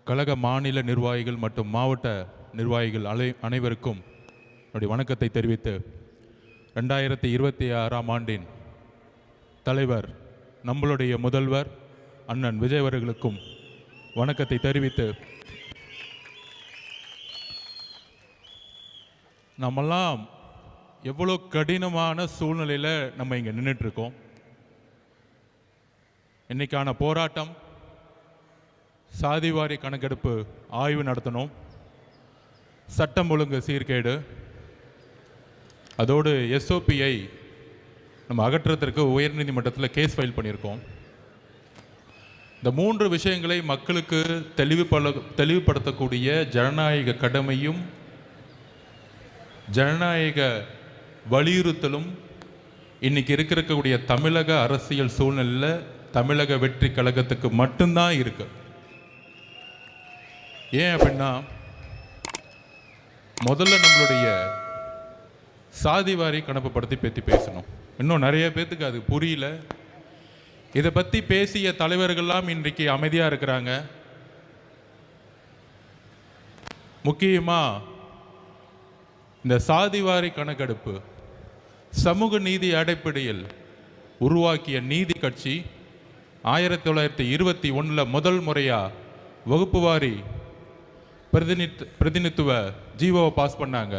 கழக மாநில நிர்வாகிகள் மற்றும் மாவட்ட நிர்வாகிகள் அனைவருக்கும் என்னுடைய வணக்கத்தை தெரிவித்து 2026ஆம் ஆண்டின் தலைவர் நம்மளுடைய முதல்வர் அண்ணன் விஜய் அவர்களுக்கும் வணக்கத்தை தெரிவித்து, நம்மெல்லாம் எவ்வளோ கடினமான சூழ்நிலையில் நம்ம இங்கே நின்றுட்டுருக்கோம். இன்னைக்கான போராட்டம் சாதிவாரி கணக்கெடுப்பு ஆய்வு நடத்தணும், சட்டம் ஒழுங்கு சீர்கேடு, அதோடு எஸ்ஓபியை நம்ம அகற்றுறதுக்கு உயர்நீதிமன்றத்தில் கேஸ் ஃபைல் பண்ணியிருக்கோம். இந்த 3 விஷயங்களை மக்களுக்கு தெளிவுபடுத்தக்கூடிய ஜனநாயக கடமையும் ஜனநாயக வலியுறுத்தலும் இன்னைக்கு இருக்கக்கூடிய தமிழக அரசியல் சூழ்நிலையில் தமிழக வெற்றி கழகத்துக்கு மட்டும்தான் இருக்கு. ஏன் அப்படின்னா, முதல்ல நம்மளுடைய சாதிவாரி கணக்கு பற்றி பேசணும். இன்னும் நிறைய பேர்த்துக்கு அது புரியல. இதை பற்றி பேசிய தலைவர்கள்லாம் இன்றைக்கு அமைதியாக இருக்கிறாங்க. முக்கியமாக இந்த சாதிவாரி கணக்கெடுப்பு சமூக நீதி அடிப்படையில் உருவாக்கிய நீதி கட்சி 1921 முதல் முறையாக வகுப்பு வாரி பிரதிநிதித்துவ ஜீவோவை பாஸ் பண்ணாங்க.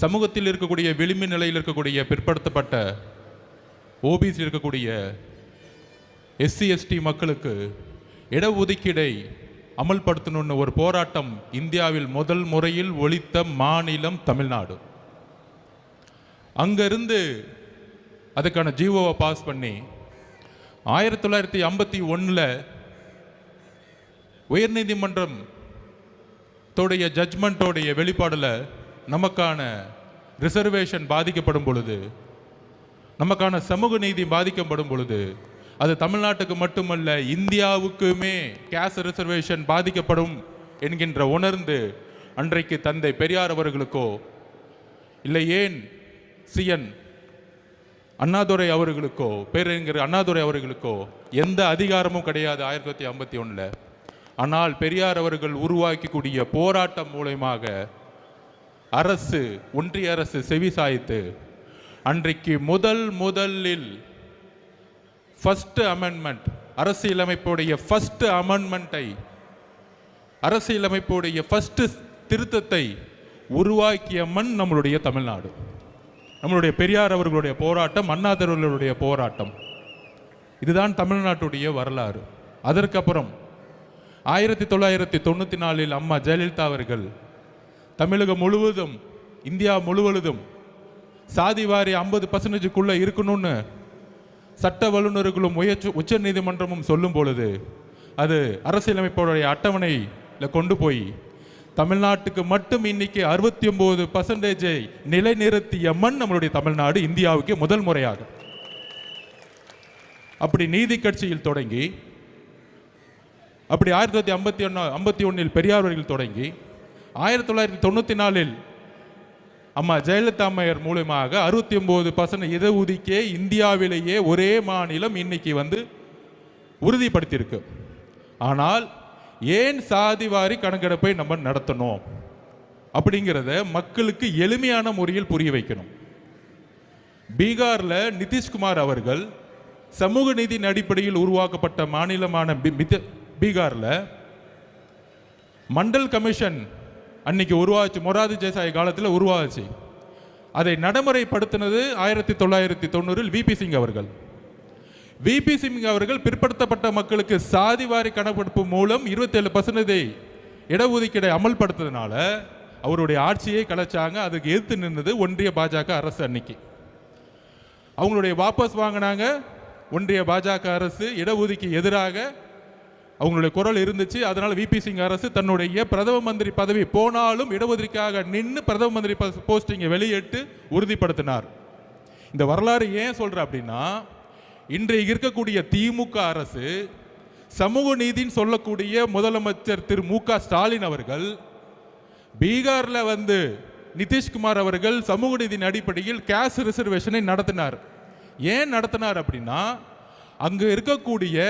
சமூகத்தில் இருக்கக்கூடிய விளிம்பு நிலையில் இருக்கக்கூடிய பிற்படுத்தப்பட்ட ஓபிசி இருக்கக்கூடிய எஸ்சி எஸ்டி மக்களுக்கு இடஒதுக்கீடை அமல்படுத்தணும்னு ஒரு போராட்டம் இந்தியாவில் முதல் முறையில் ஒலித்த மாநிலம் தமிழ்நாடு. அங்கிருந்து அதுக்கான ஜீவோவை பாஸ் பண்ணி 1951 உயர்நீதிமன்றம் ஜட்ஜ்மெண்ட்டோடைய வெளிப்பாடில் நமக்கான ரிசர்வேஷன் பாதிக்கப்படும் பொழுது, நமக்கான சமூக நீதி பாதிக்கப்படும் பொழுது, அது தமிழ்நாட்டுக்கு மட்டுமல்ல இந்தியாவுக்குமே கேஸ்ட் ரிசர்வேஷன் பாதிக்கப்படும் என்கின்ற உணர்ந்து அன்றைக்கு தந்தை பெரியார் அவர்களுக்கோ இல்லை ஏன் சிஎன் அண்ணாதுரை அவர்களுக்கோ பேரறிஞர் அண்ணாதுரை அவர்களுக்கோ எந்த அதிகாரமும் கிடையாது 1951. ஆனால் பெரியார் அவர்கள் உருவாக்கக்கூடிய போராட்டம் மூலமாக அரசு, ஒன்றிய அரசு செவிசாய்த்து அன்றைக்கு முதலில் ஃபர்ஸ்ட் அமெண்ட்மெண்ட், அரசியலமைப்புடைய ஃபர்ஸ்ட் அமெண்ட்மெண்ட்டை, அரசியலமைப்புடைய ஃபர்ஸ்ட் திருத்தத்தை உருவாக்கிய மண் நம்மளுடைய தமிழ்நாடு. நம்மளுடைய பெரியார் அவர்களுடைய போராட்டம், அண்ணாதுரையுடைய போராட்டம், இதுதான் தமிழ்நாட்டுடைய வரலாறு. அதற்கப்புறம் 1994 அம்மா ஜெயலலிதா அவர்கள் தமிழகம் முழுவதும், இந்தியா முழுவதும் சாதிவாரி 50% இருக்கணும்னு சட்ட வல்லுநர்களும் உச்ச நீதிமன்றமும் சொல்லும் பொழுது, அது அரசியலமைப்புடைய அட்டவணையில் கொண்டு போய் தமிழ்நாட்டுக்கு மட்டும் இன்னைக்கு 69% நிலைநிறுத்திய மண் நம்மளுடைய தமிழ்நாடு, இந்தியாவுக்கு முதல் முறையாக. அப்படி நீதி கட்சியில் தொடங்கி, அப்படி 1951 பெரியார் அவர்கள் தொடங்கி 1994 அம்மா ஜெயலலிதா அம்மையார் மூலமாக 69% இடஒதுக்கீடே இந்தியாவிலேயே ஒரே மாநிலம் இன்னைக்கு உறுதிப்படுத்தியிருக்கு. ஆனால் ஏன் சாதிவாரி கணக்கெடுப்பை நம்ம நடத்தணும் அப்படிங்கிறத மக்களுக்கு எளிமையான முறையில் புரிய வைக்கணும். பீகாரில் நிதிஷ்குமார் அவர்கள் சமூக நீதியின் அடிப்படையில் உருவாக்கப்பட்ட மாநிலமான பீகாரில் மண்டல் கமிஷன் அன்னைக்கு உருவாச்சு, மொரார்ஜி தேசாய் காலத்தில் உருவாச்சு. அதை நடைமுறைப்படுத்தினது 1990 விபி சிங் அவர்கள். விபி சிங் அவர்கள் பிற்படுத்தப்பட்ட மக்களுக்கு சாதிவாரி கணக்கெடுப்பு மூலம் 27% இடஒதுக்கீடை அமல்படுத்துறதுனால அவருடைய ஆட்சியை கலைச்சாங்க. அதுக்கு எதிர்த்து நின்றது ஒன்றிய பாஜக அரசு. அன்னைக்கு அவங்களுடைய வாபஸ் வாங்கினாங்க. ஒன்றிய பாஜக அரசு இடஒதுக்கீடு எதிராக அவங்களுடைய குரல் இருந்துச்சு. அதனால விபி சிங் அரசு தன்னுடைய பிரதம மந்திரி பதவி போனாலும் இடஒதுக்கீடாக நின்று பிரதம மந்திரி போஸ்டிங்கை வெளியிட்டு உறுதிப்படுத்தினார். இந்த வரலாறு ஏன் சொல்ற அப்படின்னா, இன்றைக்கு இருக்கக்கூடிய திமுக அரசு சமூக நீதின்னு சொல்லக்கூடிய முதலமைச்சர் திரு மு.க. ஸ்டாலின் அவர்கள் பீகாரில் நிதிஷ்குமார் அவர்கள் சமூக நீதியின் அடிப்படையில் கேஸ்ட் ரிசர்வேஷனை நடத்தினார். ஏன் நடத்தினார் அப்படின்னா, அங்கு இருக்கக்கூடிய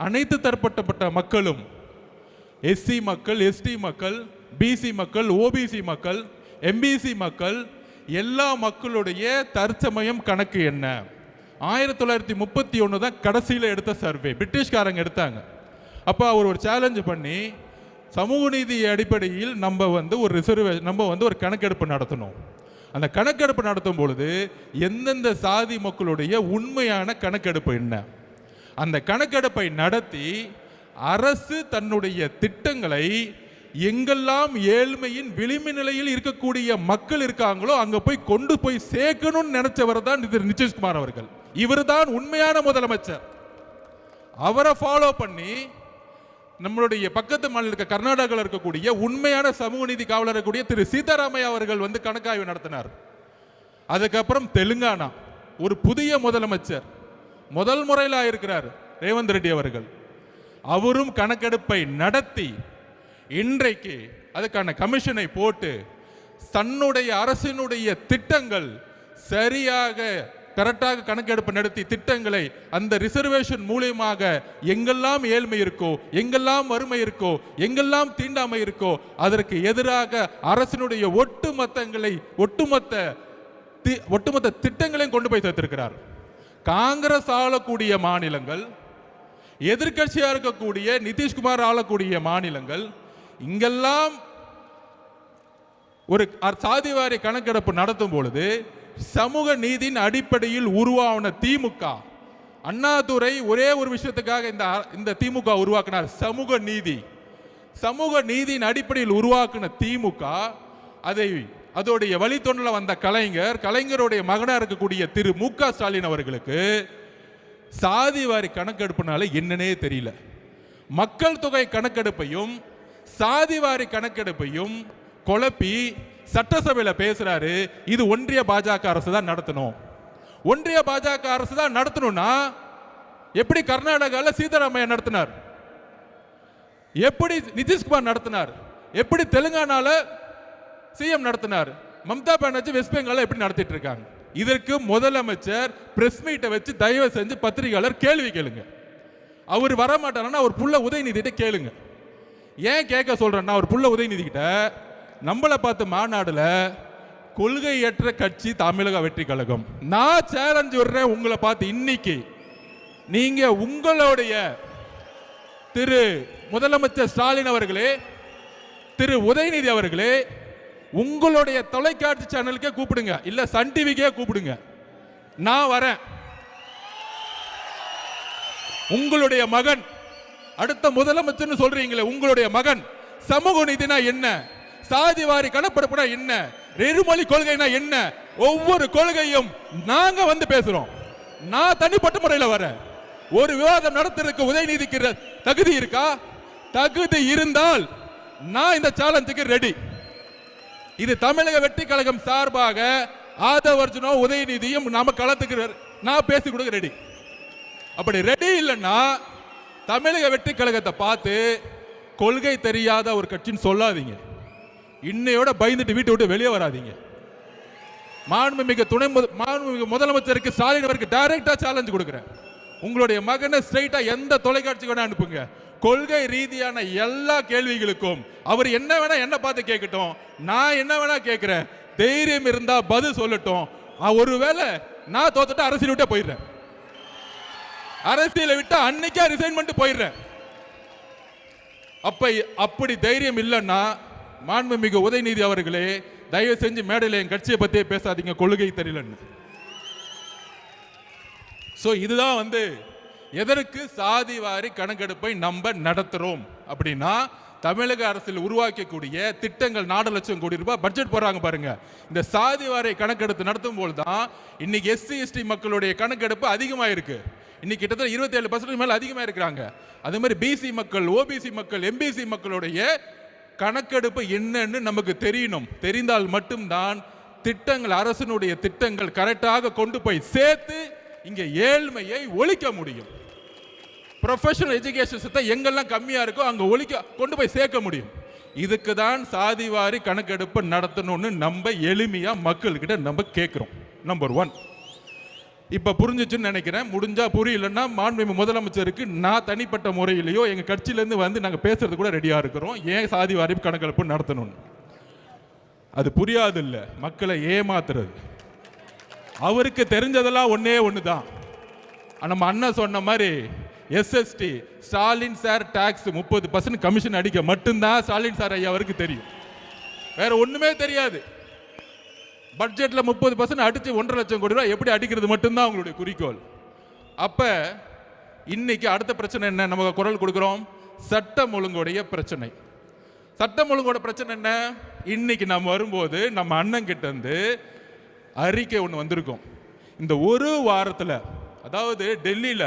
அனைத்து தரப்பட்ட மக்களும் எஸ்சி மக்கள், எஸ்டி மக்கள், பிசி மக்கள், ஓபிசி மக்கள், எம்பிசி மக்கள், எல்லா மக்களுடைய தற்சமயம் கணக்கு என்ன? 1931 தான் கடைசியில் எடுத்த சர்வே, பிரிட்டிஷ்காரங்க எடுத்தாங்க. அப்போ அவர் ஒரு சேலஞ்சு பண்ணி சமூக நீதி அடிப்படையில் நம்ம ஒரு கணக்கெடுப்பு நடத்தணும். அந்த கணக்கெடுப்பு நடத்தும் பொழுது எந்தெந்த சாதி மக்களுடைய உண்மையான கணக்கெடுப்பு என்ன, அந்த கணக்கெடுப்பை நடத்தி அரசு தன்னுடைய திட்டங்களை எங்கெல்லாம் ஏழ்மையின் விளிம்பு நிலையில் இருக்கக்கூடிய மக்கள் இருக்காங்களோ அங்க போய் கொண்டு போய் சேர்க்கணும்னு நினைச்சவர் தான் நிதிஷ்குமார் அவர்கள். இவர் தான் உண்மையான முதலமைச்சர். அவரை ஃபாலோ பண்ணி நம்மளுடைய பக்கத்து மாநில கர்நாடகாவில் இருக்கக்கூடிய உண்மையான சமூக நீதி காவலர் இருக்கக்கூடிய திரு சீதாராமையா அவர்கள் கணக்காய்வு நடத்தினார். அதுக்கப்புறம் தெலுங்கானா ஒரு புதிய முதலமைச்சர் முதல் முறையில் ஆயிருக்கிறார் ரேவந்த் ரெட்டி அவர்கள். அவரும் கணக்கெடுப்பை நடத்தி இன்றைக்கு அதுக்கான கமிஷனை போட்டு தன்னுடைய அரசினுடைய திட்டங்கள் சரியாக கரெக்டாக கணக்கெடுப்பு நடத்தி திட்டங்களை அந்த ரிசர்வேஷன் மூலியமாக எங்கெல்லாம் ஏழ்மை இருக்கோ, எங்கெல்லாம் வறுமை இருக்கோ, எங்கெல்லாம் தீண்டாமை இருக்கோ அதற்கு எதிராக அரசினுடைய ஒட்டுமொத்த திட்டங்களையும் கொண்டு போய் சேர்த்திருக்கிறார். காங்கிரஸ் ஆளக்கூடிய மாநிலங்கள், எதிர்கட்சியாக இருக்கக்கூடிய நிதிஷ்குமார் ஆளக்கூடிய மாநிலங்கள், இங்கெல்லாம் ஒரு சாதிவாரி கணக்கெடுப்பு நடத்தும் பொழுது சமூக நீதியின் அடிப்படையில் உருவான திமுக, அண்ணாதுரை ஒரே ஒரு விஷயத்துக்காக இந்த திமுக உருவாக்கினார், சமூக நீதியின் அடிப்படையில் உருவாக்கின திமுக அதோடைய வழித்தொண்டில் வந்த கலைஞருடைய மகனாக இருக்கக்கூடிய திரு மு.க. ஸ்டாலின் அவர்களுக்கு சாதிவாரி கணக்கெடுப்புனால என்னன்னே தெரியல. மக்கள் தொகை கணக்கெடுப்பையும் சாதிவாரி கணக்கெடுப்பையும் குழப்பி சட்டசபையில் பேசுறாரு. இது ஒன்றிய பாஜக அரசு தான் நடத்தணும். ஒன்றிய பாஜக அரசு தான் நடத்தணும்னா எப்படி கர்நாடகாவில் சீதாராமையா நடத்தினார், எப்படி நிதிஷ்குமார் நடத்தினார், எப்படி தெலுங்கானால சிஎம் நடத்தினார், மம்தா பானர்ஜி வெஸ்ட் பெங்கால எப்படி நடத்திட்டு இருக்காங்க? இதற்கு முதலமைச்சர் பிரஸ் மீட்டை வச்சு தயவு செஞ்சு பத்திரிகையாளர் கேள்வி கேளுங்க. அவர் வரமாட்டாருன்னா அவர் புள்ள உதயநிதிட்ட கேளுங்க. ஏன் கேட்க சொல்றேன்னா, அவர் புள்ள உதயநிதி கிட்ட நம்மளை பார்த்து மாநாடுல கொள்கையற்ற கட்சி தமிழக வெற்றி கழகம், நான் சேலஞ்ச் விடுறேன் உங்களை பார்த்து, இன்னைக்கு நீங்க உங்களுடைய திரு முதலமைச்சர் ஸ்டாலின் அவர்களே, திரு உதயநிதி அவர்களே, உங்களுடைய தொலைக்காட்சி சேனலுக்கே கூப்பிடுங்க, இல்ல சன் டிவிக்கே கூப்பிடுங்க, நான் வரேன். உங்களுடைய மகன் அடுத்த முதலமைச்சர் சொல்றீங்களே, உங்களுடைய மகன் சமூக நீதினா என்ன, சாதிவாரி கணக்கெடுப்புனா என்ன, நெருமொழி கொள்கைனா என்ன, ஒவ்வொரு கொள்கையும் நாங்க வந்து பேசுறோம். நான் தனிப்பட்ட முறையில் வரேன். ஒரு விவாதம் நடத்துறதுக்கு உதயநிதிக்கு தகுதி இருக்கா? தகுதி இருந்தால் நான் இந்த சேலஞ்சுக்கு ரெடி. இது தமிழக வெற்றி கழகம் சார்பாக ஆதவர்ஜுனோ உதயநிதியும் நாம களத்துக்கு நான் பேசி கொடுக்க ரெடி. அப்படி ரெடி இல்லைன்னா தமிழக வெற்றி கழகத்தை பார்த்து கொள்கை தெரியாத ஒரு கட்சின்னு சொல்லாதீங்க. இன்னையோட பயந்துட்டு வீட்டை விட்டு வெளியே வராதீங்க. மாண்புமிகு முதலமைச்சருக்கு ஸ்டாலின் அவருக்கு டைரக்டா சேலஞ்ச் கொடுக்கிறேன். உங்களுடைய மகனை ஸ்ட்ரைட்டா எந்த தொலைக்காட்சி வேணா அனுப்புங்க. கொள்கை ரீதியான எல்லா கேள்விகளுக்கும் அவர் என்ன வேணா என்ன பார்த்து கேட்கட்டும், நான் என்ன வேணா கேட்கிறேன். தைரியம் இருந்தா பதில் சொல்லட்டும். ஒருவேளை நான் தோத்துட்டு அரசியல் விட்டே போயிடுறேன், அரசியலை விட்டு அன்னைக்கே ரிசைன் பண்ணிட்டு போயிடுறேன். அப்படி தைரியம் இல்லைன்னா மாண்புமிகு உதயநிதி அவர்களே, தயவு செஞ்சு மேடையில் என் கட்சியை பத்தியே பேசாதீங்க, கொள்கை தெரியலன்னு. இதுதான் எதற்கு சாதிவாரி கணக்கெடுப்பை நம்ம நடத்துறோம் அப்படின்னா, தமிழக அரசில் உருவாக்கக்கூடிய திட்டங்கள் 4 லட்சம் கோடி ரூபாய் பட்ஜெட் போறாங்க பாருங்க. இந்த சாதிவாரி கணக்கெடுப்பு நடத்தும் போது தான் இன்னைக்கு எஸ்சி எஸ்டி மக்களுடைய கணக்கெடுப்பு அதிகமாக இருக்கு. இன்னைக்கு கிட்டத்தட்ட 27% மேல அதிகமாக இருக்கிறாங்க. அதே மாதிரி பிசி மக்கள், ஓபிசி மக்கள், எம்பிசி மக்களுடைய கணக்கெடுப்பு என்னன்னு நமக்கு தெரியணும். தெரிந்தால் மட்டும்தான் திட்டங்கள், அரசினுடைய திட்டங்கள் கரெக்டாக கொண்டு போய் சேர்த்து இங்க ஏழ்மையை ஒழிக்க முடியும். ப்ரொஃபஷனல் எஜுகேஷன் எங்கெல்லாம் கம்மியா இருக்கோ அங்க கொண்டு போய் சேர்க்க முடியும். இதுக்கு தான் சாதிவாரி கணக்கெடுப்பு நடத்தணும்னு நம்ம எளிமையா மக்கள்கிட்ட நம்ம கேட்கிறோம். நம்பர் 1. இப்ப புரிஞ்சிச்சுன்னு நினைக்கிறேன். முடிஞ்சா புரியலன்னா மாண்புமிகு முதலமைச்சருக்கு நான் தனிப்பட்ட முறையிலேயோ எங்க கட்சியிலேருந்து வந்து நாங்கள் பேசுறது கூட ரெடியா இருக்கிறோம். ஏன் சாதி வாரி கணக்கெடுப்பு நடத்தணும்? அது புரியாது இல்ல, மக்களை ஏமாத்துறது. அவருக்கு தெரிஞ்சதெல்லாம் ஒண்ணு தான். நம்ம அண்ணன் சொன்ன மாதிரி SST Stalin sir tax 30% commission அடிக்க மட்டும்தான் ஸ்டாலின் சார் ஐயா அவருக்கு தெரியும். வேற ஒண்ணுமே தெரியாது. பட்ஜெட்ல 30% அடிச்சு 1.5 லட்சம் கோடி ரூபாய் எப்படி அடிக்கிறது மட்டும்தான் அவங்களுடைய குறிக்கோள். அப்ப இன்னைக்கு அடுத்த பிரச்சனை என்ன? நம்ம குரல் கொடுக்கிறோம், சட்டம் ஒழுங்குடைய பிரச்சனை. சட்டம் ஒழுங்கோட பிரச்சனை என்ன? இன்னைக்கு நம்ம வரும்போது நம்ம அண்ணன் கிட்ட இருந்து அறிக்கை ஒன்று வந்திருக்கும். இந்த ஒரு வாரத்தில், அதாவது டெல்லியில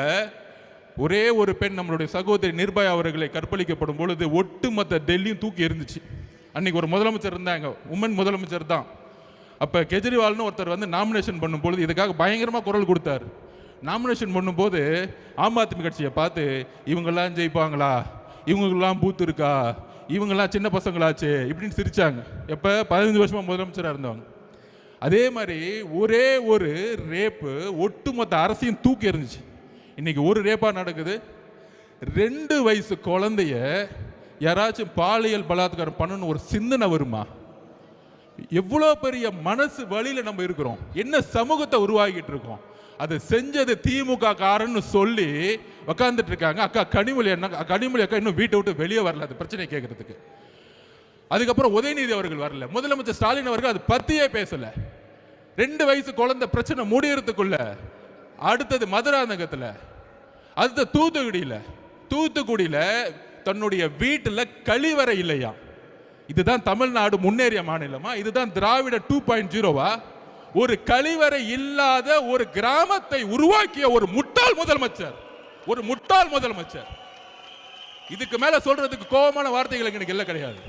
ஒரே ஒரு பெண் நம்மளுடைய சகோதரி நிர்பயா அவர்களை கற்பழிக்கப்படும் பொழுது ஒட்டுமொத்த டெல்லியும் தூக்கி எறிஞ்சிச்சு. அன்னைக்கு ஒரு முதலமைச்சர் இருந்தாங்க, உமன் முதலமைச்சர் தான். அப்போ கெஜ்ரிவால்னு ஒருத்தர் வந்து நாமினேஷன் பண்ணும்போது இதுக்காக பயங்கரமாக குரல் கொடுத்தார். நாமினேஷன் பண்ணும்போது ஆம் ஆத்மி கட்சியை பார்த்து இவங்கெல்லாம் ஜெயிப்பாங்களா, இவங்களுக்கெல்லாம் பூத்து இருக்கா, இவங்கெல்லாம் சின்ன பசங்களாச்சு இப்படின்னு சிரிச்சாங்க. எப்போ 15 வருஷமாக முதலமைச்சராக இருந்தவங்க. அதே மாதிரி ஒரே ஒரு ரேப்பு ஒட்டுமொத்த அரசியும் தூக்கி எறிஞ்சிச்சு. இன்னைக்கு ஒரு ரேப்பாக நடக்குது. 2 வயசு குழந்தைய யாராச்சும் பாலியல் பலாத்காரம் பண்ணணும் ஒரு சிந்தனை வருமா? எவ்வளோ பெரிய மனசு வழியில் நம்ம இருக்கிறோம், என்ன சமூகத்தை உருவாக்கிட்டு இருக்கோம். அதை செஞ்சது திமுக காரன்னு சொல்லி உக்காந்துட்டு இருக்காங்க. அக்கா கனிமொழி அக்கா இன்னும் வீட்டை விட்டு வெளியே வரல அது பிரச்சனை கேட்கறதுக்கு. அதுக்கப்புறம் உதயநிதி அவர்கள் வரல, முதலமைச்சர் ஸ்டாலின் அவர்கள் அது பத்தியே பேசல. 2 வயசு குழந்தை பிரச்சனை முடியறதுக்குள்ள அடுத்தது மதுராந்தகத்தில், அடுத்த தூத்துக்குடியில தன்னுடைய வீட்டில் கழிவறை இல்லையா? இதுதான் தமிழ்நாடு முன்னேறிய மாநிலமா? இதுதான் திராவிட 2.0வா? ஒரு கழிவறை இல்லாத ஒரு கிராமத்தை உருவாக்கிய ஒரு முட்டாள் முதலமைச்சர். இதுக்கு மேல சொல்றதுக்கு கோபமான வார்த்தைகள் எனக்கு இல்ல கிடையாது.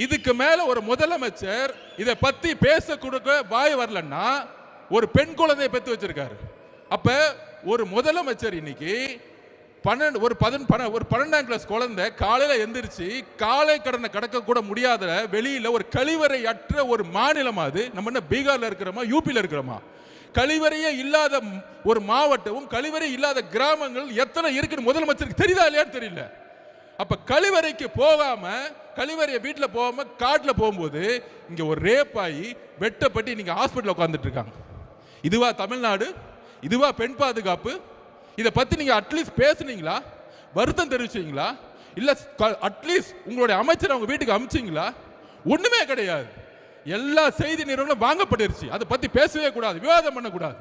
இதுக்கு மேல ஒரு முதலமைச்சர் இதை பத்தி பேச கொடுக்க வாய் வரலன்னா ஒரு பெண் குழந்தையை பெற்று வச்சிருக்காரு. அப்ப ஒரு முதலமைச்சர் இன்னைக்கு 12ஆம் கிளாஸ் குழந்தை காலையில எந்திரிச்சு காலை கடனை கடக்க கூட முடியாத வெளியில ஒரு கழிவறை அற்ற ஒரு மாநிலம் அது. நம்ம என்ன பீகார்ல இருக்கிறோமா, யூபியில் இருக்கிறோமா? கழிவறையே இல்லாத ஒரு மாவட்டமும் கழிவறை இல்லாத கிராமங்கள் எத்தனை இருக்குன்னு முதலமைச்சருக்கு தெரியுதா இல்லையான்னு தெரியல. அப்ப கழிவறைக்கு போகாம, கழிவறையை வீட்டில் போகாம காட்டுல போகும்போது இங்க ஒரு ரேப் ஆகி வெட்டப்பட்டு நீங்க ஹாஸ்பிட்டல் உட்கார்ந்துட்டு இருக்காங்க. இதுவா தமிழ்நாடு? இதுவா பெண் பாதுகாப்பு? இதை பத்தி நீங்க அட்லீஸ்ட் பேசுனீங்களா? வருத்தம் தெரிவிச்சீங்களா? இல்ல அட்லீஸ்ட் உங்களுடைய அமைச்சர் அவங்க வீட்டுக்கு அனுப்பிச்சிங்களா? ஒண்ணுமே கிடையாது. எல்லா செய்தி நிறுவனம் வாங்கப்பட்டிருச்சு. அதை பத்தி பேசவே கூடாது, விவாதம் பண்ணக்கூடாது.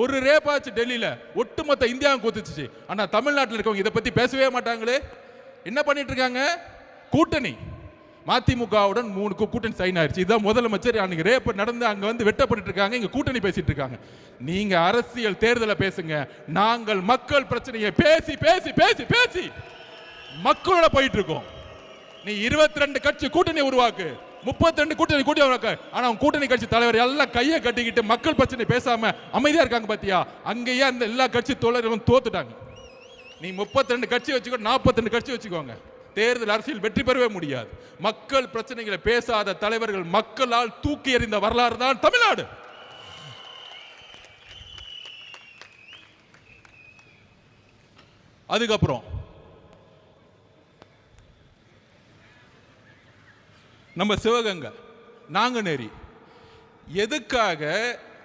ஒரு ரேப்பாச்சு டெல்லியில ஒட்டுமொத்த இந்தியாவும் கூத்துச்சு. ஆனா தமிழ்நாட்டில் இருக்கவங்க இதை பத்தி பேசவே மாட்டாங்களே. என்ன பண்ணிட்டு இருக்காங்க? கூட்டணி மதிமுகவுடன் 3 கூட்டணி சைன் ஆயிடுச்சு. இதுதான் முதலமைச்சர் அன்னைக்கு ரேப் நடந்து அங்க வந்து வெட்டப்பட்டு இருக்காங்க, இங்க கூட்டணி பேசிட்டு இருக்காங்க. நீங்க அரசியல் தேர்தலை பேசுங்க, நாங்கள் மக்கள் பிரச்சனையை பேசி பேசி பேசி பேசி மக்களோட போயிட்டு இருக்கோம். நீ 22 கட்சி கூட்டணி உருவாக்கு, 32 கூட்டணி உருவாக்கு. ஆனா கூட்டணி கட்சி தலைவர் எல்லாம் கையை கட்டிக்கிட்டு மக்கள் பிரச்சனை பேசாம அமைதியா இருக்காங்க பாத்தியா? அங்கேயே அந்த எல்லா கட்சி தோழர்களும் தோத்துட்டாங்க. நீ 32 கட்சி வச்சுக்கோ, 42 கட்சி வச்சுக்கோங்க, தேர்தல் அரசியல் வெற்றி பெறவே முடியாது. மக்கள் பிரச்சனைகளை பேசாத தலைவர்கள் மக்களால் தூக்கி எறிந்த வரலாறு தான் தமிழ்நாடு. அதுக்கப்புறம் நம்ம சிவகங்கை நாங்குநேரி எதுக்காக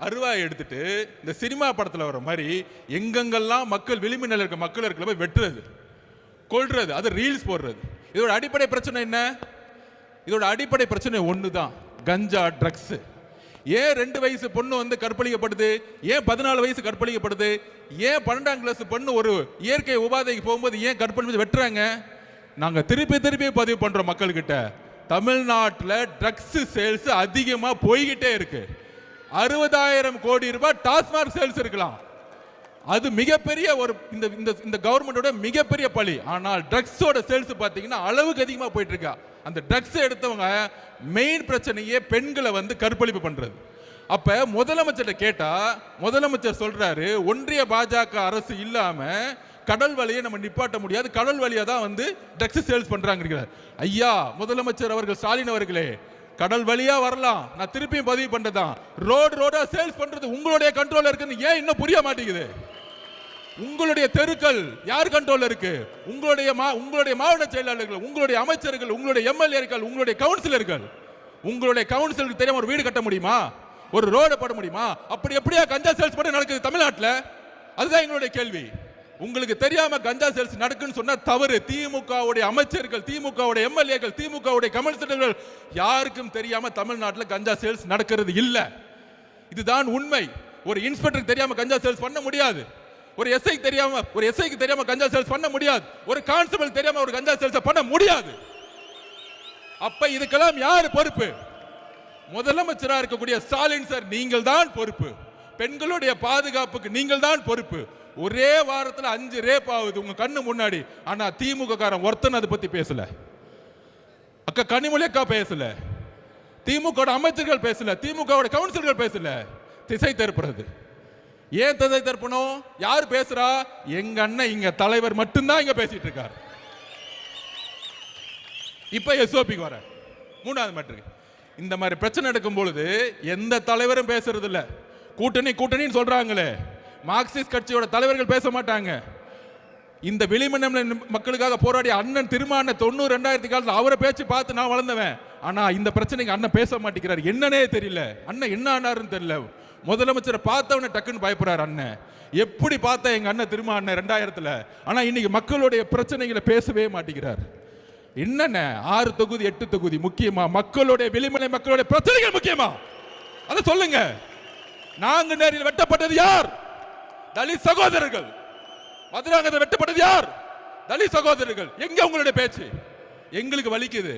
அருவாய் எடுத்துட்டு இந்த சினிமா படத்தில் வர மாதிரி எங்கெங்கெல்லாம் மக்கள் விளிம்பு நிலை இருக்க மக்கள் இருக்கிற போய் வெட்டுறது, கொள்றது, அது ரீல்ஸ் போடுறது. இதோட அடிப்படை பிரச்சனை என்ன? இதோட அடிப்படை பிரச்சனை ஒண்ணுதான், கஞ்சா, ட்ரக்ஸ். ஏன் 2 வயசு பொண்ணு வந்து கற்பழிக்கப்படுது? ஏன் 14 வயசு கற்பழிக்கப்படுது? ஏன் 12ஆம் கிளாஸ் பொண்ணு ஒரு இயற்கை உபாதைக்கு போகும்போது ஏன் கற்பழிச்சு வெட்டுறாங்க? நாங்க திருப்பி பதிவு பண்றோம் மக்கள்கிட்ட. தமிழ்நாட்டில் ட்ரக்ஸ் சேல்ஸ் அதிகமா போய்கிட்டே இருக்கு. 60,000 கோடி ரூபாய் டாஸ்மாக் சேல்ஸ் இருக்கலாம். அது மிகப்பெரிய ஒரு இந்த கவர்மெண்டோட மிகப்பெரிய பழி. ஆனால் ட்ரக்ஸோட சேல்ஸ் பார்த்தீங்கன்னா அளவுக்கு அதிகமாக போயிட்டு இருக்கா. அந்த ட்ரக்ஸ் எடுத்தவங்க மெயின் பிரச்சனையே பெண்களை வந்து கற்பழிப்பு பண்றது. அப்ப முதலமைச்சர் கேட்டா முதலமைச்சர் சொல்றாரு, ஒன்றிய பாஜக அரசு இல்லாம கடல் வழியை நம்ம நிப்பாட்ட முடியாது, கடல் வழியா தான் வந்து ட்ரக்ஸ் சேல்ஸ் பண்றாங்க. ஐயா முதலமைச்சர் அவர்கள் ஸ்டாலின் அவர்களே, கடல் வழியா வரலாம். நான் திருப்பியும் பதிவு பண்றதான், ரோடா சேல்ஸ் பண்றது உங்களுடைய கண்ட்ரோல் இருக்குன்னு ஏன் இன்னும் புரிய மாட்டேங்குது? உங்களுடைய தெருக்கள் யார் கண்ட்ரோல் இருக்கு? உங்களுடைய மாவட்ட செயலாளர்கள், உங்களுடைய அமைச்சர்கள், உங்களுடைய எம்எல்ஏக்கள், உங்களுடைய கவுன்சிலர்கள். உங்களுடைய கவுன்சிலுக்கு தெரியாம ஒரு வீடு கட்ட முடியுமா? ஒரு ரோடு போட முடியுமா? அப்படி எப்படியா கஞ்சா சேல்ஸ் பண்ண நடக்குது தமிழ்நாட்டில்? அதுதான் எங்களுடைய கேள்வி. உங்களுக்கு தெரியாம கஞ்சா சேல்ஸ் நடக்குன்னு சொன்னா தவறு. திமுகவுடைய அமைச்சர்கள், திமுகவுடைய எம்எல்ஏக்கள், திமுகவுடைய கவுன்சிலர்கள் யாருக்கும் தெரியாம தமிழ்நாட்டில் கஞ்சா சேல்ஸ் நடக்கிறது இல்ல. இதுதான் உண்மை. ஒரு இன்ஸ்பெக்டருக்கு தெரியாம கஞ்சா சேல்ஸ் பண்ண முடியாது. ஒரு எஸ்ஐக்கு தெரியாம கஞ்சா சேல்ஸ் பண்ண முடியாது. ஒரு கான்ஸ்டபிள் தெரியாம ஒரு கஞ்சா சேல்ஸ் பண்ண முடியாது. அப்ப இதுக்கெல்லாம் யார் பொறுப்பு? முதலமைச்சராக இருக்கக்கூடிய ஸ்டாலின் சார், நீங்கள் தான் பொறுப்பு. பெண்களுடைய பாதுகாப்புக்கு நீங்கள் தான் பொறுப்பு. ஒரே வாரத்தில் 5 ரேப் ஆகுது உங்க கண்ணு முன்னாடி. ஆனா திமுக காரன் ஒருத்தன் அதை பத்தி பேசல. அக்கா கனிமொழி அக்கா பேசல, திமுக அமைச்சர்கள் பேசல, திமுக கவுன்சிலர்கள் பேசல. திசை திருப்புறது. ஏன் திசை திருப்பணும்? யார் பேசுறா? எங்க அண்ணன் இங்க தலைவர் மட்டும்தான் இங்க பேசிட்டு இருக்கார். இப்ப எஸ்ஓபிக்கு வர 3வது மேட்ருக்கு. இந்த மாதிரி பிரச்சனை எடுக்கும் பொழுது எந்த தலைவரும் பேசுறது இல்ல. கூட்டணின்னு சொல்றாங்களே, மார்க்சிஸ்ட் கட்சியோட தலைவர்கள் பேச மாட்டாங்க. இந்த விளிமணம் மக்களுக்காக போராடிய அண்ணன் திருமான 90-2000 காலத்தில் அவரை பேச்சு பார்த்து நான் வளர்ந்தவன். ஆனா இந்த பிரச்சனைக்கு அண்ணன் பேச மாட்டேங்கிறார். என்னன்னே தெரியல. அண்ணன் என்ன ஆனாருன்னு தெரியல. முதலமைச்சரை பார்த்தவன டக்குன்னு பயப்படுறாரு அண்ணன். எப்படி பார்த்தா எங்க அண்ணன் திருமா அண்ணன் 2000-ல. ஆனா இன்னைக்கு மக்களுடைய பிரச்சனைகளை பேசவே மாட்டேங்கிறார். என்னென்ன 6 தொகுதி 8 தொகுதி முக்கியமா? மக்களுடைய விளிமலை மக்களுடைய பிரச்சனைகள் முக்கியமா? அதை சொல்லுங்க. நாங்குநேரில் வெட்டப்பட்டது யார்? தலித் சகோதரர்கள். மதுராங்கத்தில் வெட்டப்பட்டது யார்? தலித் சகோதரர்கள். எங்க உங்களுடைய பேச்சு? எங்களுக்கு வலிக்குது.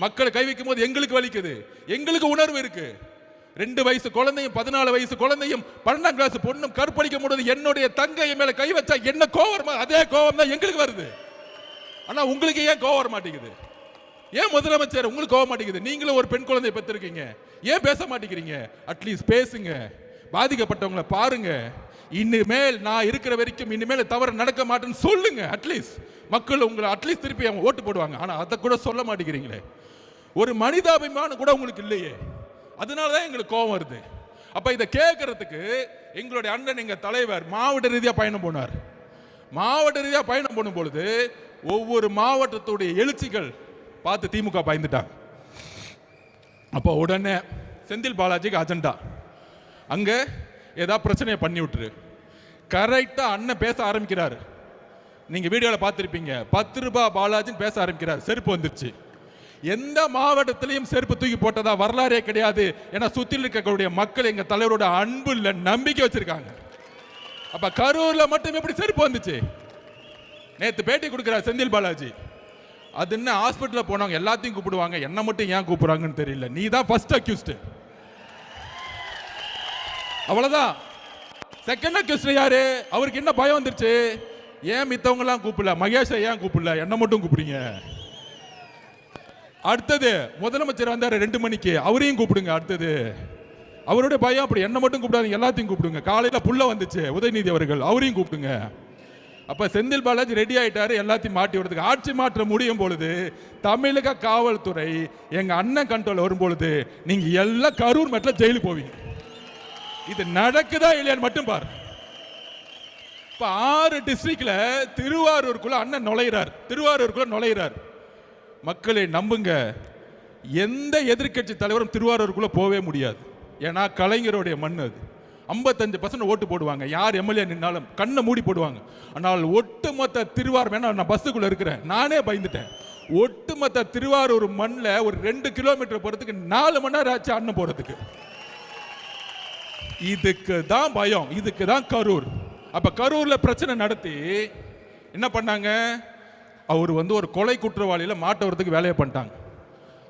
மக்களை கை வைக்கும் போது எங்களுக்கு வலிக்குது. எங்களுக்கு உணர்வு இருக்கு. 2 வயசு குழந்தையும் 14 வயசு குழந்தையும் 12ஆம் கிளாஸ் பொண்ணும் கற்பழிக்கும் பொழுது என்னுடைய தங்கை மேல கை வச்சா என்ன கோவம்? அதே கோவம் தான் எங்களுக்கு வருது. ஆனா உங்களுக்கு ஏன் கோவம் வர மாட்டேங்குது? ஏன் முதலமைச்சர் உங்களுக்கு கோவம் மாட்டேங்குது? நீங்களும் ஒரு பெண் குழந்தை பெற்றிருக்கீங்க, ஏன் பேச மாட்டேங்கிறீங்க? அட்லீஸ்ட் பேசுங்க, பாதிக்கப்பட்டவங்களை பாருங்க. இனிமேல் நான் இருக்கிற வரைக்கும் இனிமேல் தவறு நடக்க மாட்டேன்னு சொல்லுங்க. அட்லீஸ்ட் மக்கள் உங்களை அட்லீஸ்ட் திருப்பி அவங்க ஓட்டு போடுவாங்க. ஆனா அதை கூட சொல்ல மாட்டேங்கிறீங்களே. ஒரு மனிதாபிமானம் கூட உங்களுக்கு இல்லையே. அதனாலதான் எங்களுக்கு கோபம் வருது. அப்ப இதை கேட்கறதுக்கு எங்களுடைய அண்ணன், எங்க தலைவர் மாவட்ட ரீதியா பயணம் போனார். மாவட்ட ரீதியா பயணம் போடும் பொழுது ஒவ்வொரு மாவட்டத்துடைய எழுச்சிகள் பார்த்து திமுக பயந்துட்டாங்க. அப்போ உடனே செந்தில் பாலாஜிக்கு அஜெண்டா, அங்க ஏதாவது பிரச்சனையை பண்ணி விட்டுரு. கரெக்டா அண்ணன் பேச ஆரம்பிக்கிறாரு. நீங்க வீடியோல பார்த்திருப்பீங்க. 10 ரூபாய் பாலாஜின்னு பேச ஆரம்பிக்கிறார். செருப்பு வந்துருச்சு. எந்த மாவட்டத்திலையும் செருப்பு தூக்கி போட்டதா வரலாறே கிடையாது. ஏன்னா சுத்தியில் இருக்கக்கூடிய மக்கள் எங்க தலைவரோட அன்பு இல்ல நம்பிக்கை வச்சிருக்காங்க. அப்ப கரூர்ல மட்டும் எப்படி செருப்பு வந்துச்சு? நேத்து பேட்டி கொடுக்கிறார் செந்தில் பாலாஜி. அது என்ன ஹாஸ்பிட்டல் போனவங்க எல்லாத்தையும் கூப்பிடுவாங்க, என்ன மட்டும் ஏன் கூப்பிடுறாங்கன்னு தெரியல. நீ தான் ஃபர்ஸ்ட் அக்யூஸ்ட். அவ்வளவுதான். செகண்ட் அக்யூஸ்ட் யாரு? அவருக்கு என்ன பயம் வந்துருச்சு? ஏன் மித்தவங்க எல்லாம் கூப்பிடல, மகேஷை ஏன் கூப்பிடல, என்ன மட்டும் கூப்பிடுங்க. அடுத்தது முதலமைச்சர் வந்தாரு 2 மணிக்கு, அவரையும் கூப்பிடுங்க. அடுத்தது அவருடைய பயம் அப்படி, என்ன மட்டும் கூப்பிடாதீங்க, எல்லாத்தையும் கூப்பிடுங்க. காலையில புள்ள வந்துச்சு உதயநிதி அவர்கள், அவரையும் கூப்பிடுங்க. அப்ப செந்தில் பாலாஜி ரெடி ஆயிட்டாரு எல்லாத்தையும் மாட்டி விடுறதுக்கு. ஆட்சி மாற்றம் முடியும் பொழுது தமிழக காவல்துறை எங்க அண்ணன் கண்ட்ரோல் வரும் பொழுது நீங்க எல்லாம் கரூர் மெட்ல ஜெயிலுக்கு போவீங்க. இது நடக்குதா இல்லையான்னு மட்டும் பாரு. இப்ப 6 டிஸ்ட்ரிக்ட்ல திருவாரூருக்குள்ள அண்ணன் நுழைகிறார். மக்களை நம்புங்க, எந்த எதிர்கட்சி தலைவரும் திருவாரூருக்குள்ள போவே முடியாது. ஏன்னா கலைஞருடைய மண் அது. 55% ஓட்டு போடுவாங்க. யார் எம்எல்ஏ நின்னாலும் கண்ணை மூடி போடுவாங்க. ஆனால் ஒட்டுமொத்த திருவாரூர், நான் பஸ்ஸுக்குள்ள இருக்கிறேன், நானே பயந்துட்டேன். ஒட்டுமொத்த திருவாரூர் மண்ணில் ஒரு 2 கிலோமீட்டர் போறதுக்கு 4 மணி நேரம் ஆச்சு அண்ணன் போறதுக்கு. இதுக்கு தான் பயம், இதுக்கு தான் கரூர். அப்ப கரூர்ல பிரச்சனை நடத்தி என்ன பண்ணாங்க? அவர் ஒரு கொலை குற்றவாளியில மாட்டவரத்துக்கு வேலையை பண்ணிட்டாங்க.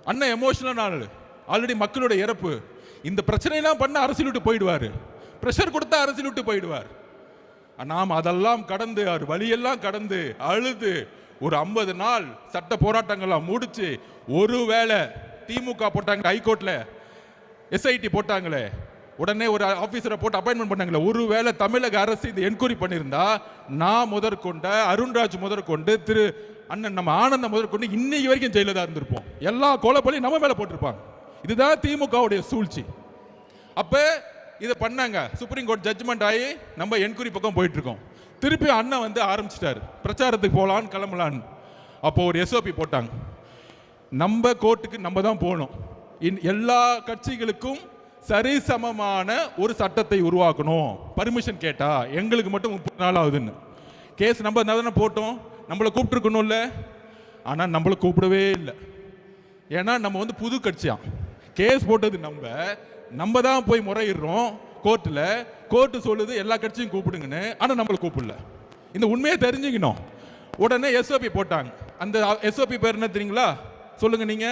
அண்ணன் எமோஷனல் ஆளு, ஆல்ரெடி மக்களுடைய இறப்பு. இந்த பிரச்சனையெல்லாம் பண்ண அரசியல் விட்டு போயிடுவார், பிரஷர் கொடுத்தா அரசியல் விட்டு போயிடுவார். நாம் அதெல்லாம் கடந்து, அவர் வழியெல்லாம் கடந்து அழுது ஒரு 50 நாள் சட்ட போராட்டங்கள்லாம் முடிச்சு, ஒருவேளை திமுக போட்டாங்க ஹைகோர்ட்ல எஸ்ஐடி போட்டாங்களே, உடனே ஒரு ஆபீசரை போட்டு அப்பாயின்மெண்ட் பண்ணாங்களே, ஒருவேளை தமிழக அரசு இது என்கொயரி பண்ணியிருந்தா நான் முதற்கொண்ட அருண்ராஜ் முதற்கொண்டு திரு அண்ணன் நம்ம ஆனந்த முதற்கொண்டு இன்னைக்கு வரைக்கும் ஜெயில தான் இருந்திருப்போம். எல்லா கொலைப்பழியும் நம்ம மேல போட்டிருப்பாங்க. இதுதான் திமுகவுடைய சூழ்ச்சி. அப்போ இதை பண்ணாங்க. சுப்ரீம் கோர்ட் ஜட்ஜ்மெண்ட் ஆகி நம்ம என்கொயரி பக்கம் போயிட்டு இருக்கோம். திருப்பி அண்ணன் வந்து ஆரம்பிச்சிட்டாரு பிரச்சாரத்துக்கு போகலான்னு கிளம்பலான்னு. அப்போ ஒரு எஸ்ஓபி போட்டாங்க. நம்ம கோர்ட்டுக்கு நம்ம தான் போகணும். எல்லா கட்சிகளுக்கும் சரிசமமான ஒரு சட்டத்தை உருவாக்கணும். பர்மிஷன் கேட்டா எங்களுக்கு மட்டும் 30 நாள் ஆகுதுன்னு கேஸ் நம்ம தானே போட்டோம். நம்மளை கூப்பிட்டுருக்கணும்ல. ஆனால் நம்மளை கூப்பிடவே இல்லை. ஏன்னா நம்ம வந்து புது கட்சியா கேஸ் போட்டது நம்ம தான் போய் முறையிடுறோம் கோர்ட்டில். கோர்ட்டு சொல்லுது எல்லா கட்சியும் கூப்பிடுங்கன்னு. ஆனால் நம்மளை கூப்பிடல. இந்த உண்மையை தெரிஞ்சுக்கணும். உடனே எஸ்ஓபி போட்டாங்க. அந்த எஸ்ஓபி பேர் என்ன தெரியுங்களா? சொல்லுங்க நீங்க.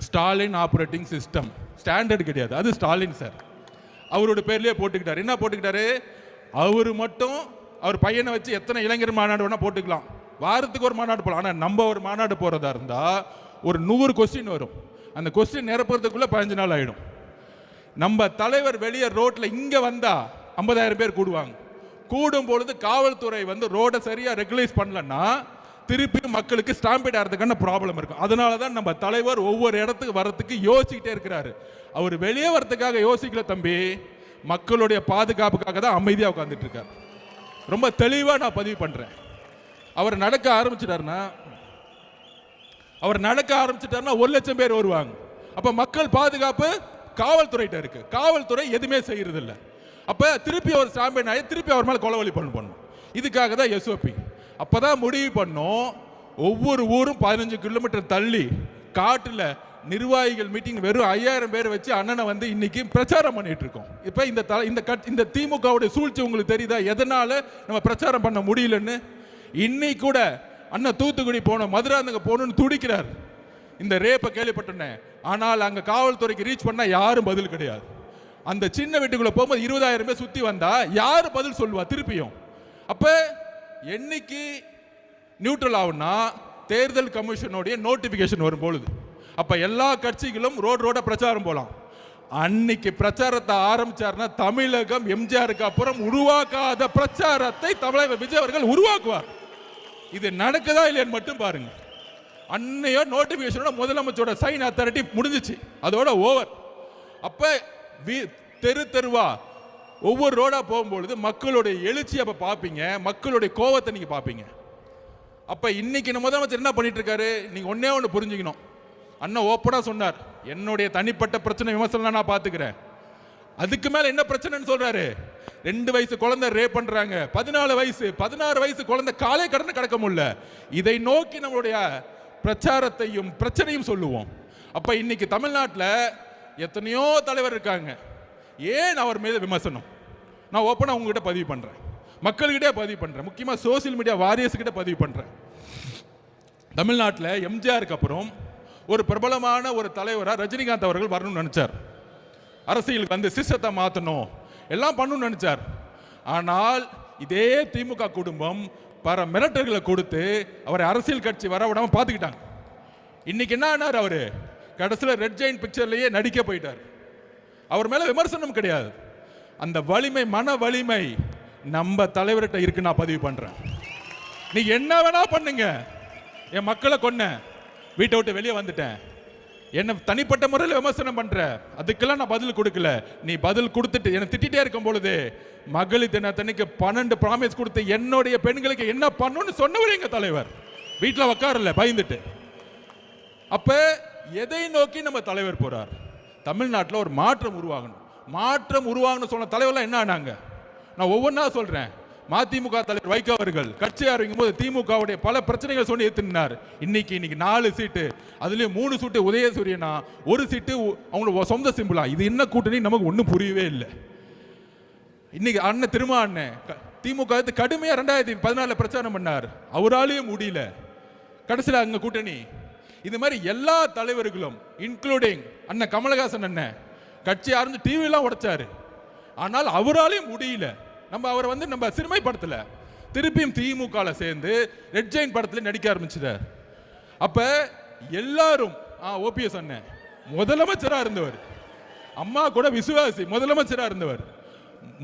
Stalin operating system. ஸ்டாண்டர்ட் கிடையாது, அது ஸ்டாலின் சார் அவரோட பேர்லயே போட்டுக்கிட்டாரு. என்ன போட்டுக்கிட்டாரு? அவரு மட்டும் அவர் பையனை வச்சு எத்தனை இளைஞர் மாநாடு வேணா போட்டுக்கலாம், வாரத்துக்கு ஒரு மாநாடு போகலாம். ஆனால் நம்ம ஒரு மாநாடு போறதா இருந்தா ஒரு 100 கொஸ்டின் வரும். அந்த கொஸ்டின் நிரப்புறதுக்குள்ள 15 நாள் ஆயிடும். நம்ம தலைவர் வெளியே ரோட்ல இங்க வந்தா 50,000 பேர் கூடுவாங்க. கூடும் பொழுது காவல்துறை வந்து ரோட சரியா ரெகுலைஸ் பண்ணலன்னா திருப்பியும் மக்களுக்கு ஸ்டாம்பேட் ஆகிறதுக்கான ப்ராப்ளம் இருக்கும். அதனால தான் நம்ம தலைவர் ஒவ்வொரு இடத்துக்கு வரத்துக்கு யோசிச்சுட்டே இருக்கிறாரு. அவர் வெளியே வரத்துக்காக யோசிக்கல தம்பி, மக்களுடைய பாதுகாப்புக்காக தான் அமைதியாக உட்காந்துட்டு இருக்காரு. ரொம்ப தெளிவாக நான் பதிவு பண்றேன். அவர் நடக்க ஆரம்பிச்சிட்டாருன்னா 1 லட்சம் பேர் வருவாங்க. அப்ப மக்கள் பாதுகாப்பு காவல்துறையிட்ட இருக்கு. காவல்துறை எதுவுமே செய்யறது இல்லை. அப்ப திருப்பி அவர் ஸ்டாம்பேட் ஆகி திருப்பி அவர் மேல கொலவழி பண்ணும். இதுக்காக தான் எஸ்ஓபி. அப்பதான் முடிவு பண்ணோம். ஒவ்வொரு ஊரும் 15 கிலோமீட்டர் தள்ளி காட்டுல நிர்வாகிகள் மீட்டிங் வெறும் 5000 பேர் வச்சு அண்ணனை வந்து இன்னைக்கு பிரச்சாரம் பண்ணிட்டு இருக்கோம். இப்ப இந்த திமுகவுடைய சூழ்ச்சி உங்களுக்கு தெரியுதா? எதனால நம்ம பிரச்சாரம் பண்ண முடியலன்னு. இன்னைக்கு கூட அண்ணன் தூத்துக்குடி போனோம், மதுராந்தக போகணும்னு துடிக்கிறார். இந்த ரேப்பை கேள்விப்பட்டேன். ஆனால் அங்க காவல்துறைக்கு ரீச் பண்ணா யாரும் பதில் கிடையாது. அந்த சின்ன வீட்டுக்குள்ள போகும்போது 20,000 பேர் சுத்தி வந்தா யாரு பதில் சொல்லுவா திருப்பியும்? அப்ப என்னைக்கு நியூட்ரல் ஆகும்னா தேர்தல் கமிஷனுடைய நோட்டிபிகேஷன் வரும் பொழுது. அப்ப எல்லா கட்சிகளும் ரோட பிரச்சாரம் போலாம். அன்னைக்கு பிரச்சாரத்தை ஆரம்பிச்சார்னா தமிழகம் எம்ஜிஆருக்கு அப்புறம் உருவாக்காத பிரச்சாரத்தை தமிழக விஜய் அவர்கள் உருவாக்குவார். இது நடக்குதா இல்லையான்னு மட்டும் பாருங்க. அன்னையோ நோட்டிபிகேஷனோட முதலமைச்சரோட சைன் அத்தாரிட்டி முடிஞ்சிச்சு, அதோட ஓவர். அப்ப தெருவா ஒவ்வொரு ரோடா போகும்பொழுது மக்களுடைய எழுச்சி அப்ப பாப்பீங்க, மக்களுடைய கோவத்தை நீங்க பாப்பீங்க. அப்ப இன்னைக்கு முதலமைச்சர் என்ன பண்ணிட்டு இருக்காரு? நீங்க ஒண்ணு புரிஞ்சுக்கணும். அண்ணன் ஓப்பனா சொன்னார், என்னுடைய தனிப்பட்ட பிரச்சனை விமர்சனம் நான் பாத்துக்கிறேன். அதுக்கு மேல என்ன பிரச்சனைன்னு சொல்றாரு. 2 வயசு குழந்தை ரேப் பண்றாங்க, 14 வயசு 16 வயசு குழந்தை காலை கடந்து கடக்க முடியல. இதை நோக்கி நம்மளுடைய பிரச்சாரத்தையும் பிரச்சனையும் சொல்லுவோம். அப்ப இன்னைக்கு தமிழ்நாட்டில் எத்தனையோ தலைவர் இருக்காங்க. ஏன் அவர் மீது விமர்சனம்? நான் ஓப்பனா உங்ககிட்ட பதிவு பண்றேன், மக்கள்கிட்டே பதிவு பண்றேன், முக்கியமா சோசியல் மீடியா வாரியர்ஸ் கிட்ட பதிவு பண்றேன். தமிழ்நாட்டில் எம்ஜிஆருக்கு அப்புறம் ஒரு பிரபலமான ஒரு தலைவராக ரஜினிகாந்த் அவர்கள் வரணும்னு நினைச்சார். அரசியலுக்கு வந்து சிஸ்டத்தை மாற்றணும் எல்லாம் பண்ணணும்னு நினைச்சார். ஆனால் இதே திமுக குடும்பம் பல மிரட்டல்களை கொடுத்து அவரை அரசியல் கட்சி வர விடாம பார்த்துக்கிட்டாங்க. இன்னைக்கு என்ன ஆனார்? அவரு கடைசியில் ரெட் ஜெயின் பிக்சர்லயே நடிக்க போயிட்டார். அவர் மேல விமர்சனம் கிடையாது. அந்த வலிமை, மன வலிமை நம்ம தலைவர்கிட்ட இருக்கு. நான் பதிவு பண்றேன். நீ என்ன வேணா பண்ணுங்க, என் மக்களை கொன்ன, வீட்டை விட்டு வெளியே வந்துட்டேன், என்ன தனிப்பட்ட முறையில் விமர்சனம் பண்ற, அதுக்கெல்லாம் நான் பதில் கொடுக்கல. நீ பதில் கொடுத்துட்டு என்ன திட்டிட்டே இருக்கும் பொழுது மகளிர் தினத்தன்னைக்கு 12 ப்ராமிஸ் கொடுத்து என்னுடைய பெண்களுக்கு என்ன பண்ணணும்னு சொன்னவர் எங்க தலைவர். வீட்டில் உட்காரல பயந்துட்டு. அப்ப எதை நோக்கி நம்ம தலைவர் போறார்? தமிழ்நாட்டில் ஒரு மாற்றம் உருவாகணும். மாற்றம் உருவாகணும் சொன்ன தலைவர்லாம் என்ன ஆனாங்க? நான் ஒவ்வொன்றா சொல்றேன். மதிமுக தலைவர் வைகோ அவர்கள் கட்சி ஆரம்பிக்கும் போது திமுகவுடைய பல பிரச்சனைகள் சொல்லி எடுத்துனார். இன்னைக்கு 4 சீட்டு, அதுலயும் 3 சீட்டு உதயசூரியனா, 1 சீட்டு அவங்களோட சொந்த சிம்பிளா. இது என்ன கூட்டணி நமக்கு ஒன்றும் புரியவே இல்லை. இன்னைக்கு அண்ணன் திருமா அண்ணன் திமுக கடுமையா 2014 பிரச்சாரம் பண்ணார், அவராலேயே முடியல. கடைசியில் அங்க கூட்டணி. இது மாதிரி எல்லா தலைவர்களும் இன்க்ளூடிங் அண்ணன் கமலஹாசன் அண்ணன் கட்சி ஆரம்பிச்சு டிவி எல்லாம் உடைச்சாரு. ஆனால் அவராலே முடியல. நம்ம அவரை வந்து நம்ம சிறுமைப்படுத்தல. திருப்பியும் திமுக சேர்ந்து ரெட் ஜெயின் படத்தில் நடிக்க ஆரம்பிச்சிட்டார். அப்ப எல்லாரும் ஓபிஎஸ் அண்ணன் முதலமைச்சரா இருந்தவர், அம்மா கூட விசுவாசி முதலமைச்சரா இருந்தவர்,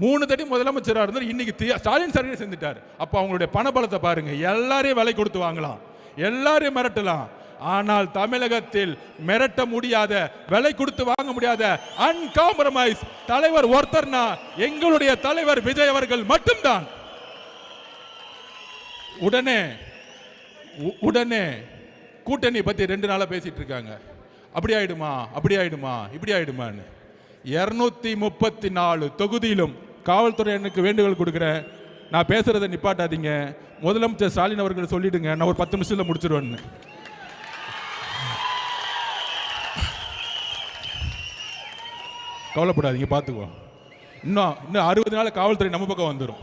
3 தட்டி முதலமைச்சரா இருந்தவர். இன்னைக்கு ஸ்டாலின் சார் சேர்ந்துட்டார். அப்ப அவங்களுடைய பணபலத்தை பாருங்க. எல்லாரையும் விலை கொடுத்து வாங்கலாம், எல்லாரையும் மிரட்டலாம். ஆனால் தமிழகத்தில் மிரட்ட முடியாத, விலை கொடுத்து வாங்க முடியாத அன்காம்ப்ரமைஸ் தலைவர் ஒருத்தர்னா எங்களுடைய தலைவர் விஜய் அவர்கள் மட்டும்தான். உடனே கூட்டணி பத்தி 2 நாளா பேசிட்டு இருக்காங்க. அப்படி ஆயிடுமா, அப்படி ஆயிடுமா, இப்படி ஆயிடுமான்னு. 234 தொகுதியிலும் காவல்துறை எனக்கு வேண்டுகோள் கொடுக்குறேன், நான் பேசுறதை நிப்பாட்டாதீங்க. முதலமைச்சர் ஸ்டாலின் அவர்கள் சொல்லிடுங்க, நான் ஒரு 10 நிமிஷத்துல முடிச்சிருவேன்னு. கவலைப்படாதீங்க, பார்த்துக்கோ. இன்னும் 60 நாள் காவல்துறை நம்ம பக்கம் வந்துடும்.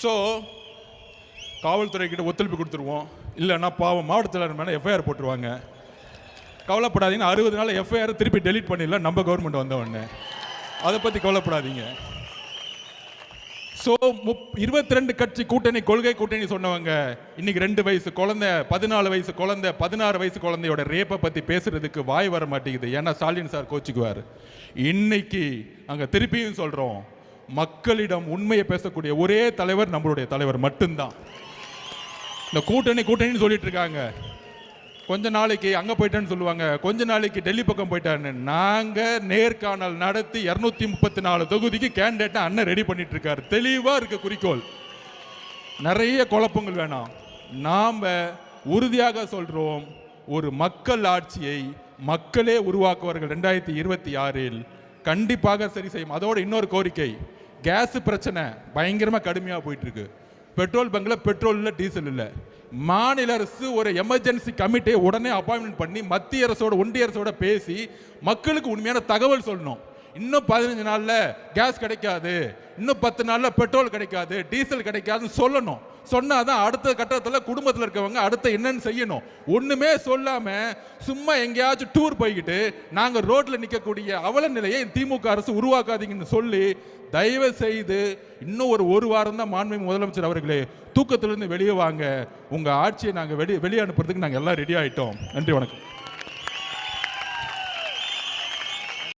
ஸோ காவல்துறை கிட்ட ஒத்துழைப்பு கொடுத்துருவோம். இல்லைன்னா பாவம் மாவட்ட செயலாளர் மேலே எஃப்ஐஆர் போட்டுருவாங்க. கவலைப்படாதீங்க, 60 நாள் எஃப்ஐஆர் திருப்பி டெலீட் பண்ணிடலாம் நம்ம கவர்மெண்ட் வந்த உடனே. அதை பற்றி கவலைப்படாதீங்க. ஸோ 22 கட்சி கூட்டணி, கொள்கை கூட்டணி சொன்னவங்க இன்னைக்கு 2 வயசு குழந்தை, 14 வயசு குழந்தை, 16 வயசு குழந்தையோட ரேப்பை பற்றி பேசுறதுக்கு வாய் வர மாட்டேங்குது. ஏன்னா ஸ்டாலின் சார் கோச்சுக்குவார். இன்னைக்கு அங்கே திருப்பியும் சொல்கிறோம், மக்களிடம் உண்மையை பேசக்கூடிய ஒரே தலைவர் நம்மளுடைய தலைவர் மட்டும்தான். இந்த கூட்டணின்னு சொல்லிட்டு இருக்காங்க. கொஞ்ச நாளைக்கு அங்கே போயிட்டேன்னு சொல்லுவாங்க, கொஞ்ச நாளைக்கு டெல்லி பக்கம் போயிட்டான்னு. நாங்கள் நேர்காணல் நடத்தி 234 தொகுதிக்கு கேண்டிடேட்டை அண்ணன் ரெடி பண்ணிட்டு இருக்காரு. தெளிவாக இருக்க குறிக்கோள். நிறைய குழப்பங்கள் வேணாம். நாம் உறுதியாக சொல்கிறோம், ஒரு மக்கள் ஆட்சியை மக்களே உருவாக்குவார்கள் 2026 கண்டிப்பாக சரி செய்யும். அதோட இன்னொரு கோரிக்கை, கேஸ் பிரச்சனை பயங்கரமாக கடுமையாக போயிட்டு இருக்கு. பெட்ரோல் பங்கில் பெட்ரோல் இல்லை, டீசல் இல்லை. மாநில அரசு ஒரு எமர்ஜென்சி கமிட்டியை உடனே அப்பாயின்மெண்ட் பண்ணி மத்திய அரசோட ஒன்றிய அரசோட பேசி மக்களுக்கு உண்மையான தகவல் சொல்லணும். இன்னும் 15 நாளில் கேஸ் கிடைக்காது, இன்னும் 10 நாளில் பெட்ரோல் கிடைக்காது, டீசல் கிடைக்காதுன்னு சொல்லணும். சொன்னாதான் அடுத்த கட்டத்தில் குடும்பத்தில் இருக்கவங்க அடுத்த என்னன்னு செய்யணும். ஒண்ணுமே சொல்லாம சும்மா எங்கேயாச்சும் டூர் போய்கிட்டு நாங்கள் ரோட்ல நிற்கக்கூடிய அவல நிலையை திமுக அரசு உருவாக்காதீங்கன்னு சொல்லி தயவு செய்து இன்னும் ஒரு வாரம் தான் மாண்புமிகு முதலமைச்சர் அவர்களே, தூக்கத்திலிருந்து வெளியே வாங்க. உங்க ஆட்சியை நாங்கள் வெளியே அனுப்புறதுக்கு நாங்கள் எல்லாம் ரெடி ஆயிட்டோம். நன்றி, வணக்கம்.